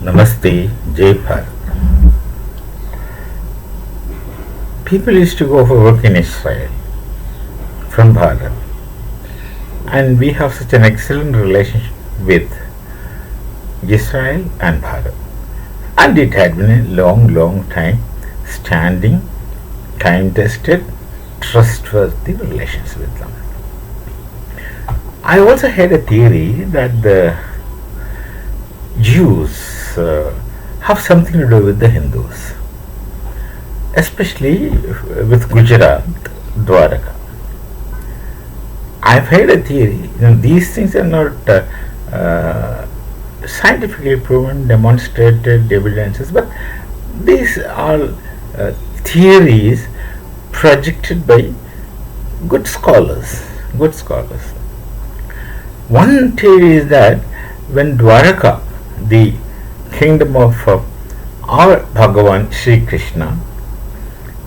Namaste, Jai Bharat. People used to go for work in Israel from Bharat, and we have such an excellent relationship with Israel and Bharat. And it had been a long time standing, time tested, trustworthy relations with them. I also had a theory that the Jews have something to do with the Hindus, especially with Gujarat, Dwaraka. I've had a theory. These things are not scientifically proven, demonstrated evidences, but these are theories projected by good scholars. Good scholars. One theory is that when Dwaraka, the kingdom of our Bhagavan Sri Krishna,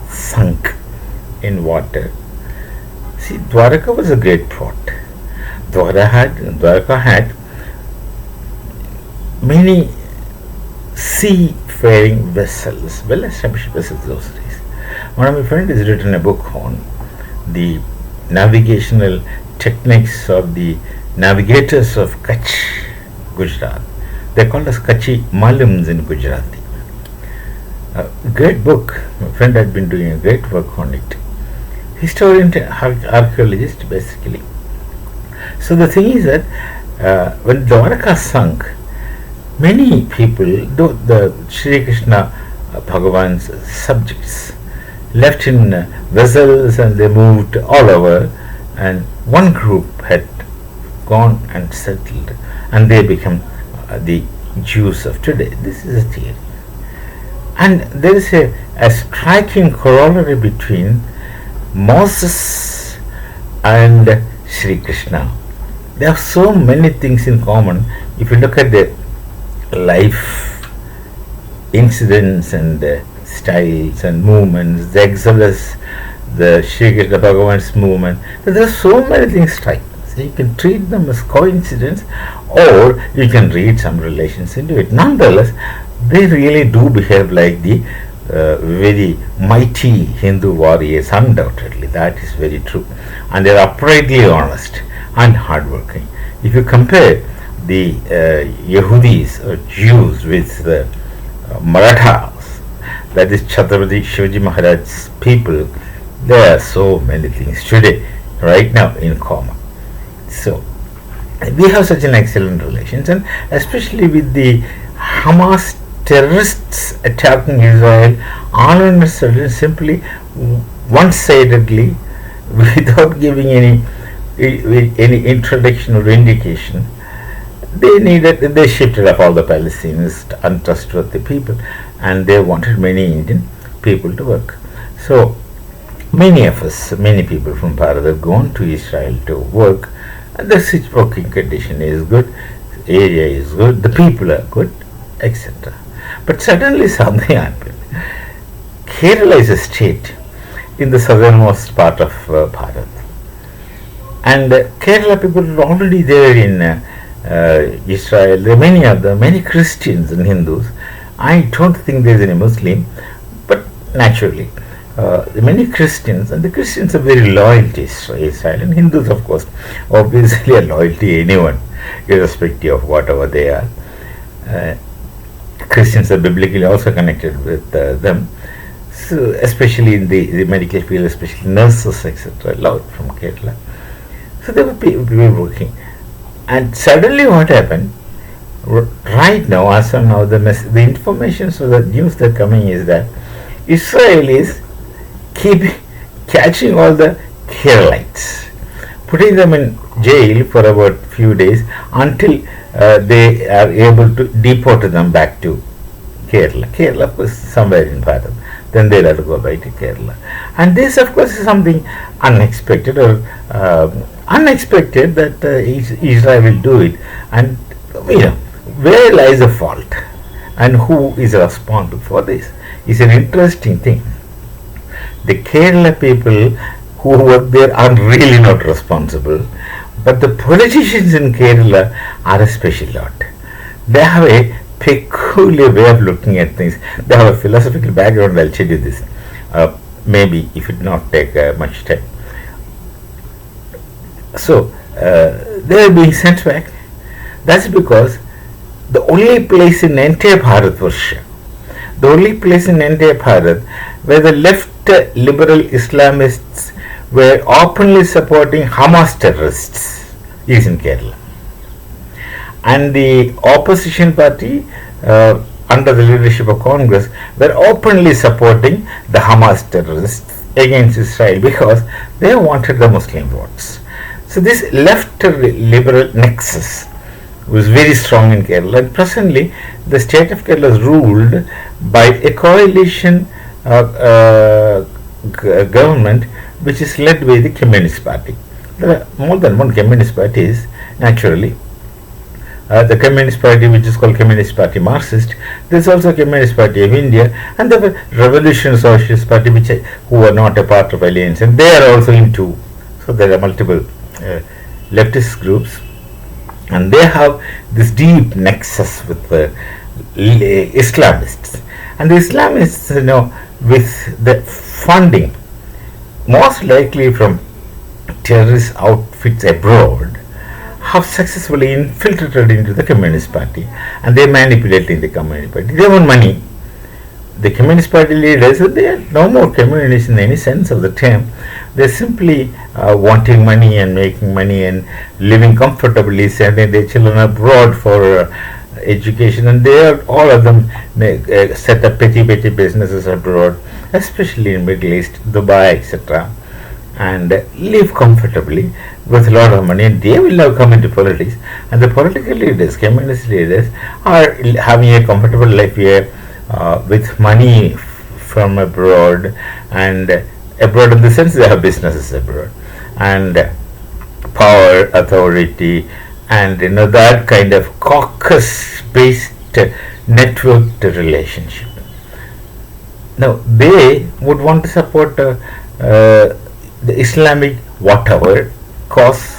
sunk in water. See, Dwaraka was a great port. Dwaraka had many seafaring vessels, well established vessels those days. One of my friends has written a book on the navigational techniques of the navigators of Kutch, Gujarat. They are called as Kutchi Malams in Gujarati. Great book. My friend had been doing a great work on it. Historian, archaeologist, basically. So the thing is that when Dwaraka sunk, many people, though the Sri Krishna Bhagavan's subjects, left in vessels and they moved all over, and one group had gone and settled, and they become the Jews of today. This is a theory. And there is a striking corollary between Moses and Sri Krishna. There are so many things in common. If you look at the life incidents and styles and movements, the exodus, the Sri Krishna Bhagavan's movement, there are so many things striking. So you can treat them as coincidence, or you can read some relations into it. Nonetheless, they really do behave like the very mighty Hindu warriors, undoubtedly. That is very true. And they are uprightly honest and hardworking. If you compare the Yehudis or Jews with the Marathas, that is Chhatrapati Shivaji Maharaj's people, there are so many things today, right now, in common. So, we have such an excellent relations, and especially with the Hamas terrorists attacking Israel, all on a sudden, simply one-sidedly, without giving any introduction or indication, they shifted off all the Palestinians, untrustworthy people, and they wanted many Indian people to work. So many of us, many people from Bharat have gone to Israel to work, and the working condition is good, area is good, the people are good, etc. But suddenly something happened. Kerala is a state in the southernmost part of Bharat, and Kerala people are already there in Israel. There are many Christians and Hindus. I don't think there is any Muslim, but naturally many Christians, and the Christians are very loyal to Israel, and Hindus, of course, obviously are loyal to anyone, irrespective of whatever they are. Christians are biblically also connected with them, so especially in the medical field, especially nurses, etc., lot from Kerala. So there were people working, and suddenly what happened? Right now, as of now, the information, so the news that coming is that Israel is catching all the Keralites, putting them in jail for about few days until they are able to deport them back to Kerala. Kerala, of course, somewhere in Bharat. Then they'll have to go back to Kerala. And this, of course, is something unexpected, or unexpected that Israel will do it. And where lies the fault, and who is responsible for this? Is an interesting thing. The Kerala people who work there are really not responsible, but the politicians in Kerala are a special lot. They have a peculiar way of looking at things. They have a philosophical background. I'll tell you this. Maybe if it not take much time. So they are being sent back. That's because the only place in entire Bharatvarsha, the only place in entire Bharat where the left liberal Islamists were openly supporting Hamas terrorists is in Kerala. And the opposition party under the leadership of Congress were openly supporting the Hamas terrorists against Israel because they wanted the Muslim votes. So this left liberal nexus was very strong in Kerala, and presently the state of Kerala is ruled by a coalition government which is led by the Communist Party. There are more than one Communist parties, naturally. The Communist Party, which is called Communist Party Marxist, there is also Communist Party of India, and the Revolutionary Socialist Party, who are not a part of Alliance, and they are also into. So there are multiple leftist groups, and they have this deep nexus with the Islamists. And the Islamists, with the funding, most likely from terrorist outfits abroad, have successfully infiltrated into the Communist Party, and they manipulate in the Communist Party. They want money. The Communist Party leaders, they are no more communists in any sense of the term. They are simply wanting money and making money and living comfortably, sending their children abroad for education, and they are, all of them set up petty businesses abroad, especially in Middle East, Dubai, etc., and live comfortably with a lot of money, and they will now come into politics, and the political leaders, communist leaders, are having a comfortable life here with money from abroad, and abroad in the sense they have businesses abroad, and power, authority, and that kind of caucus-based networked relationship. Now they would want to support the Islamic whatever cause,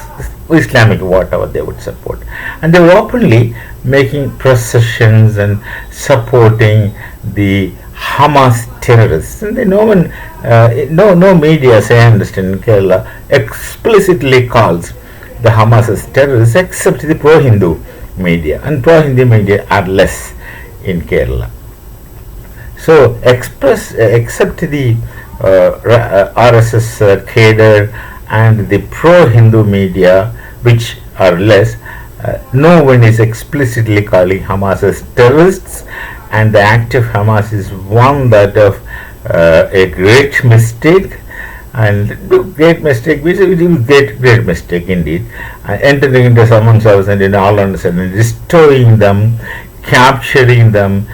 Islamic whatever they would support, and they were openly making processions and supporting the Hamas terrorists. And no media, as I understand, in Kerala explicitly calls the Hamas as terrorists, except the pro-Hindu media, and pro-Hindu media are less in Kerala. So except the RSS cadre and the pro-Hindu media, which are less, no one is explicitly calling Hamas as terrorists, and the act of Hamas is one that of a great mistake, and great mistake, great mistake indeed, entering into someone's house and all of a sudden destroying them, capturing them,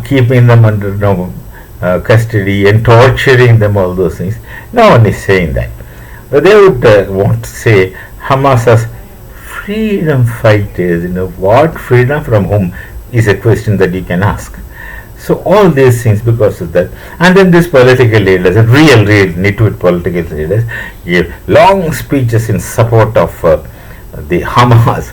keeping them under custody and torturing them, all those things. No one is saying that. But they would want to say Hamas as freedom fighters. What freedom from whom is a question that you can ask. So all these things because of that. And then these political leaders, real nitwit political leaders, give long speeches in support of the Hamas.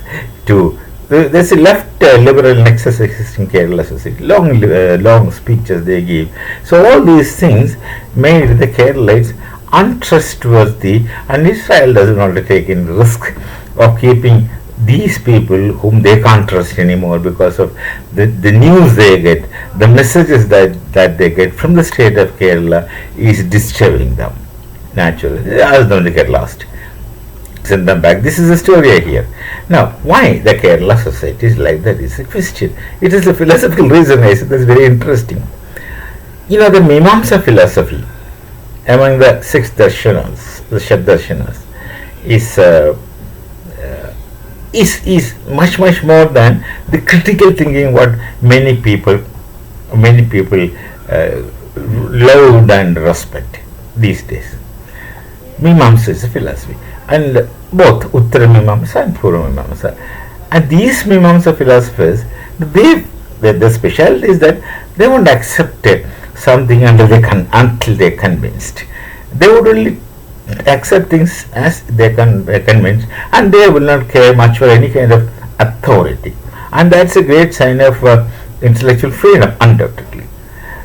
There's a left liberal nexus existing in Kerala society. Long speeches they give. So all these things made the Keralites untrustworthy, and Israel doesn't want to take any risk of keeping these people whom they can't trust anymore because of the news they get, the messages that they get from the state of Kerala is disturbing them. Naturally, they ask them to get lost, send them back. This is the story here. Now, why the Kerala society is like that is a question. It is a philosophical reason. I said that's very interesting. The Mimamsa philosophy among the six darshanas, the Shabdarshanas, is much more than the critical thinking what many people love and respect these days. Mimamsa is a philosophy, and both Uttara Mimamsa and Purva Mimamsa. And these Mimamsa philosophers, the specialty is that they won't accept something until they're convinced. They would only accept things as they can convinced, and they will not care much for any kind of authority. And that's a great sign of intellectual freedom, undoubtedly.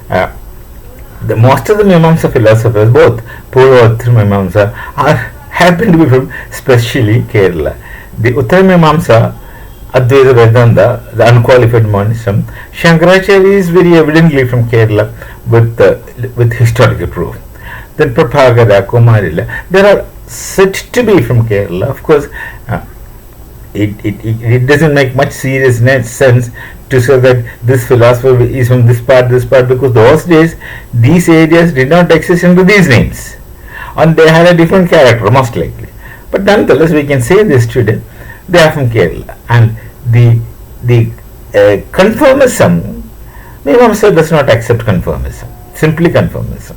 Uh, the most of the Mimamsa philosophers, both Purva Mimamsa, happen to be from specially Kerala. The Uttara Mimamsa, Advaita Vedanta, the unqualified monism, Shankaracharya is very evidently from Kerala with historical proof. Then Prapagarya, Kumarila, there are said to be from Kerala. Of course, it doesn't make much serious sense to say that this philosopher is from this part, because those days these areas did not exist under these names, and they had a different character, most likely. But nonetheless, we can say this today: they are from Kerala, and the conformism, Mimamsa does not accept conformism, simply conformism.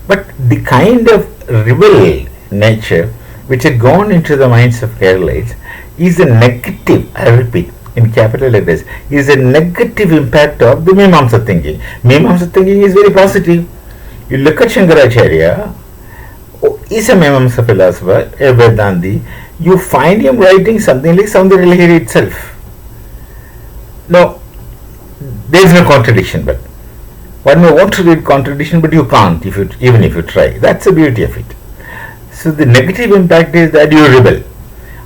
But the kind of rebel nature which had gone into the minds of Keralites is a negative, I repeat, in capital letters, is a negative impact of the Mimamsa thinking. Mimamsa thinking is very positive. You look at Shankaracharya, is a Mimamsa philosopher, a Vedanti, you find him writing something like Saundarya itself. No, there is no contradiction, but one may want to read contradiction, but you can't even if you try. That's the beauty of it. So the negative impact is that you rebel,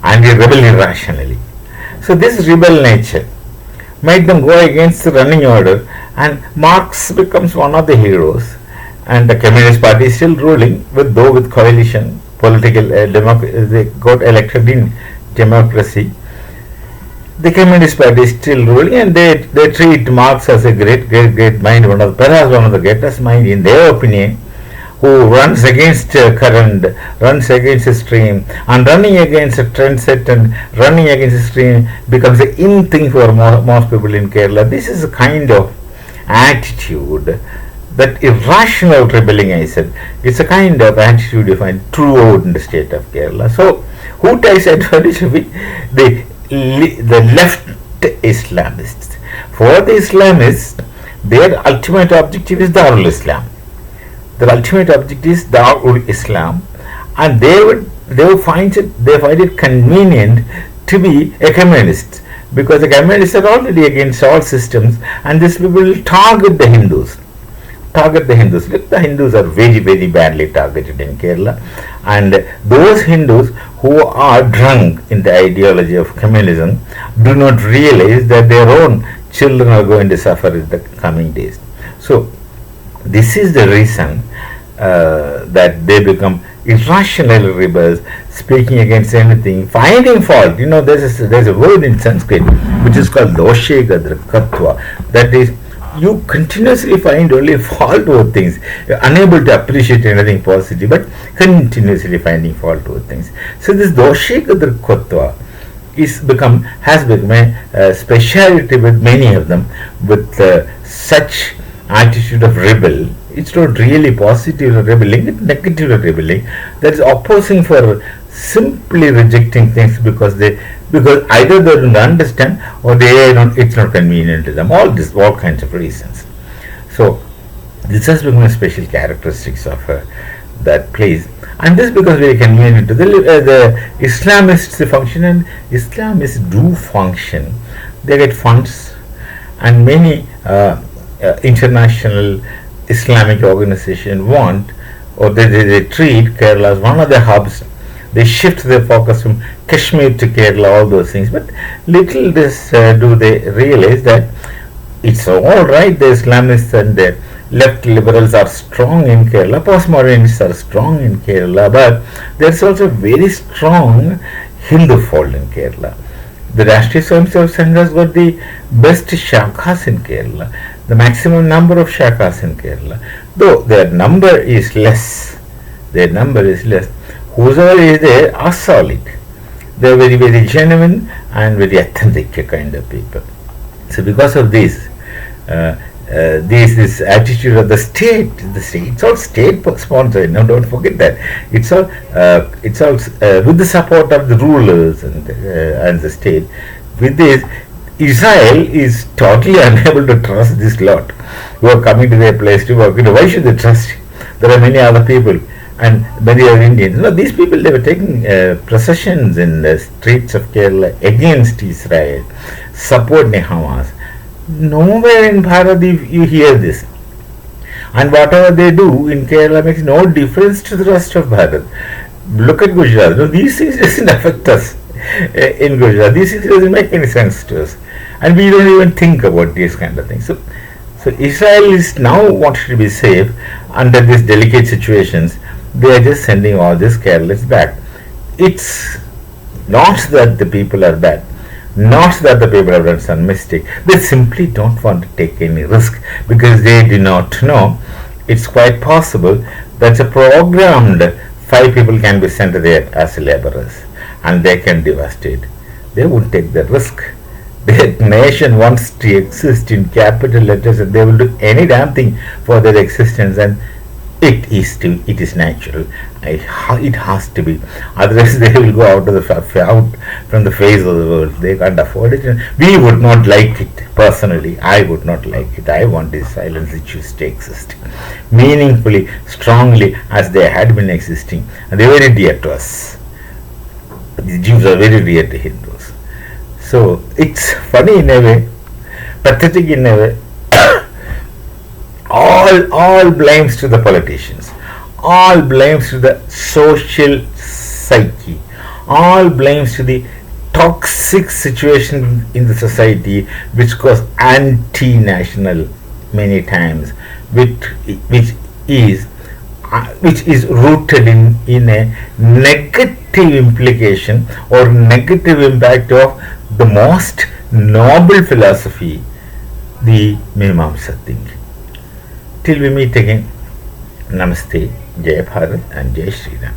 and you rebel irrationally. So this rebel nature made them go against the running order, and Marx becomes one of the heroes, and the Communist Party is still ruling, with coalition, political they got elected in democracy. The Communist Party is still ruling, and they treat Marx as a great mind, perhaps one of the greatest mind in their opinion, who runs against current, runs against the stream, and running against a trend set and running against the stream becomes the in thing for most people in Kerala. This is a kind of attitude, that irrational rebelling, I said, it's a kind of attitude you find throughout in the state of Kerala. So, who takes advantage of it? The left Islamists. For the Islamists, their ultimate objective is Darul Islam. Their ultimate objective is Darul Islam, and they find it convenient to be a communist, because the communists are already against all systems, and these people will target the Hindus. Look, the Hindus are very, very badly targeted in Kerala, and those Hindus who are drunk in the ideology of communism do not realize that their own children are going to suffer in the coming days. So this is the reason that they become irrational rebels, speaking against anything, finding fault. There's a word in Sanskrit which is called doshe gadrakatva. That is, you continuously find only fault with things. You're unable to appreciate anything positive, but continuously finding fault with things. So this doshe gadrakatva has become a speciality with many of them, with such attitude of rebel. It's not really positive rebelling, it's negative rebelling, that is opposing for simply rejecting things because either they don't understand or it's not convenient to them. All kinds of reasons. So this has become a special characteristics of that place, and this becomes very convenient to the Islamists function, and Islamists do function. They get funds, and many international Islamic organizations want, or they treat Kerala as one of the hubs. They shift their focus from Kashmir to Kerala, all those things. But little do they realize that it's all right, the Islamists and the left liberals are strong in Kerala, postmodernists are strong in Kerala, but there's also very strong Hindu fold in Kerala. The Rashtriya Swayamsevak Sangh has got the best shakhas in Kerala, the maximum number of shakhas in Kerala, though their number is less. Whosoever is there are solid. They are very, very genuine and very authentic kind of people. So because of this, this attitude of the state, it's all state sponsored. Now don't forget that it's all with the support of the rulers and the state. With this, Israel is totally unable to trust this lot who are coming to their place to work. Why should they trust? There are many other people, and many other Indians. These people, they were taking processions in the streets of Kerala against Israel, supporting Hamas. Nowhere in Bharat you hear this. And whatever they do in Kerala makes no difference to the rest of Bharat. Look at Gujarat. No, these things doesn't affect us in Gujarat. These things doesn't make any sense to us. And we don't even think about these kind of things. So Israel is now wanted to be safe under these delicate situations. They are just sending all these Keralites back. It's not that the people are bad, not that the people have done some mistake. They simply don't want to take any risk because they do not know. It's quite possible that a programmed 5 people can be sent there as laborers and they can devastate. They won't take the risk. Their nation wants to exist in capital letters and they will do any damn thing for their existence, and it is natural. It has to be. Otherwise, they will go out from the face of the world. They can't afford it. And we would not like it personally. I would not like it. I want these silent issues to exist meaningfully, strongly, as they had been existing. And they are very dear to us. The Jews are very dear to Hindus. So it's funny in a way, pathetic in a way. all blames to the politicians, all blames to the social psyche, all blames to the toxic situation in the society which cause anti-national many times, which is rooted in a negative implication or negative impact of the most noble philosophy, the Mimamsa thinking. Till we meet again, Namaste, Jai Bharat and Jai Shri Ram.